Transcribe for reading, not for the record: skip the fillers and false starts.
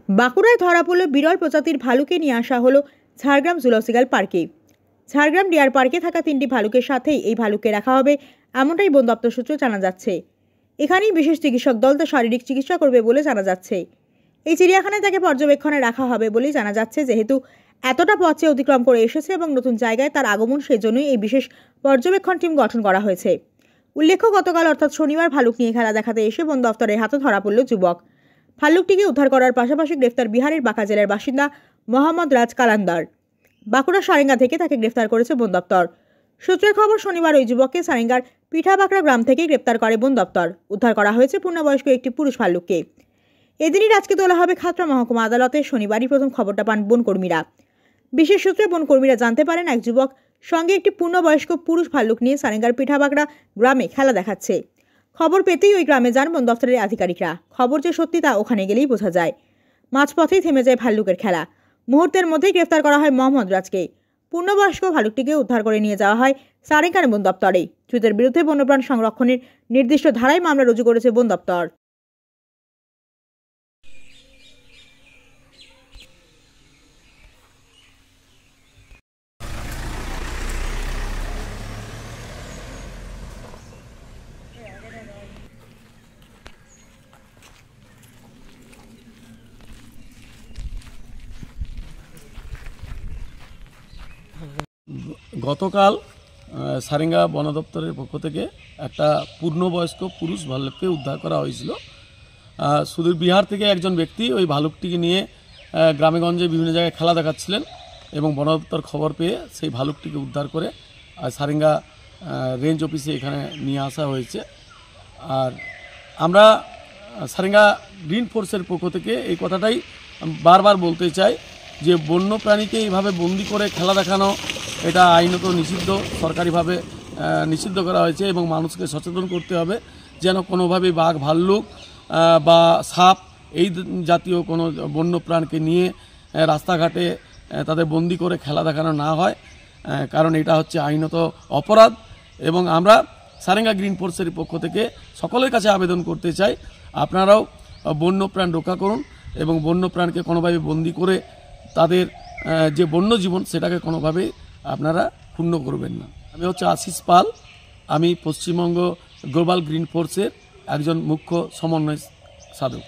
বাঁকুড়ায় ধরা পড়ল বিরল প্রজাতির ভালুকে নিয়ে আসা হলো ঝাড়গ্রাম জুলজিক্যাল পার্কে। ঝাড়গ্রাম ডিয়ার পার্কে থাকা 3টি ভালুকের সাথেই এই ভালুককে রাখা হবে, এমনটাই বন দপ্তর সূত্রে জানা যাচ্ছে। এখানেই বিশেষ চিকিৎসক দল তার শারীরিক চিকিৎসা করবে বলে জানা যাচ্ছে। এই চিড়িয়াখানায় তাকে পর্যবেক্ষণে রাখা হবে বলেই জানা যাচ্ছে, যেহেতু এতটা পথে অতিক্রম করে এসেছে এবং নতুন জায়গায় তার আগমন, সেজন্যই এই বিশেষ পর্যবেক্ষণ টিম গঠন করা হয়েছে। উল্লেখ্য, গতকাল অর্থাৎ শনিবার ভালুক নিয়ে খেলা দেখাতে এসে বন দপ্তরের হাতে ধরা পড়ল যুবক। ভাল্লুকটিকে উদ্ধার করার পাশাপাশি গ্রেফতার বিহারের বাঁকা জেলার বাসিন্দা মোহাম্মদ রাজ কালান্দার। বাঁকুড়া সারেঙ্গা থেকে তাকে গ্রেফতার করেছে বন দপ্তর। সূত্রের খবর, শনিবার ওই যুবককে সারেঙ্গার পিঠাবাঁকড়া গ্রাম থেকে গ্রেফতার করে বন দপ্তর। উদ্ধার করা হয়েছে পূর্ণবয়স্ক একটি পুরুষ ভাল্লুককে। এদিনই রাজকে তোলা হবে খাতড়া মহকুমা আদালতে। শনিবারই প্রথম খবরটা পান বনকর্মীরা। বিশেষ সূত্রে বনকর্মীরা জানতে পারেন, এক যুবক সঙ্গে একটি পূর্ণবয়স্ক পুরুষ ভাল্লুক নিয়ে সারেঙ্গার পিঠাবাঁকড়া গ্রামে খেলা দেখাচ্ছে। খবর পেতেই ওই গ্রামে যান বন দপ্তরের আধিকারিকরা। খবর যে সত্যি তা ওখানে গেলেই বোঝা যায়। মাঝপথেই থেমে যায় ভাল্লুকের খেলা। মুহূর্তের মধ্যেই গ্রেফতার করা হয় মোহাম্মদ রাজকে। পূর্ণবয়স্ক ভাল্লুকটিকে উদ্ধার করে নিয়ে যাওয়া হয় সারেঙ্গার বন দপ্তরে। ধৃতের বিরুদ্ধে বন্যপ্রাণ সংরক্ষণের নির্দিষ্ট ধারায় মামলা রুজু করেছে বন দপ্তর। গতকাল সারেঙ্গা বন দপ্তরের পক্ষ থেকে একটা পূর্ণবয়স্ক পুরুষ ভালুককে উদ্ধার করা হয়েছিল। সুদূর বিহার থেকে একজন ব্যক্তি ওই ভালুকটিকে নিয়ে গ্রামেগঞ্জে বিভিন্ন জায়গায় খেলা দেখাচ্ছিলেন এবং বন দপ্তর খবর পেয়ে সেই ভালুকটিকে উদ্ধার করে সারেঙ্গা রেঞ্জ অফিসে এখানে নিয়ে আসা হয়েছে। আর আমরা সারেঙ্গা গ্রিন ফোর্সের পক্ষ থেকে এই কথাটাই বারবার বলতে চাই যে বন্য প্রাণীকে এইভাবে বন্দি করে খেলা দেখানো এটা আইনত নিষিদ্ধ, সরকারিভাবে নিষিদ্ধ করা হয়েছে এবং মানুষকে সচেতন করতে হবে যেন কোনোভাবেই বাঘ, ভাল্লুক বা সাপ এই জাতীয় কোনো বন্য প্রাণকে নিয়ে রাস্তাঘাটে তাদের বন্দি করে খেলা দেখানো না হয়, কারণ এটা হচ্ছে আইনত অপরাধ। এবং আমরা সারেঙ্গা গ্রিন ফোর্সের পক্ষ থেকে সকলের কাছে আবেদন করতে চাই, আপনারাও বন্য প্রাণ রক্ষা করুন এবং বন্য প্রাণকে কোনোভাবে বন্দি করে তাদের যে বন্য জীবন সেটাকে কোনোভাবে আপনারা ক্ষুণ্ণ করবেন না। আমি হচ্ছে আশিস পাল, আমি পশ্চিমবঙ্গ গ্লোবাল গ্রিন ফোর্সের একজন মুখ্য সমন্বয় সাধক।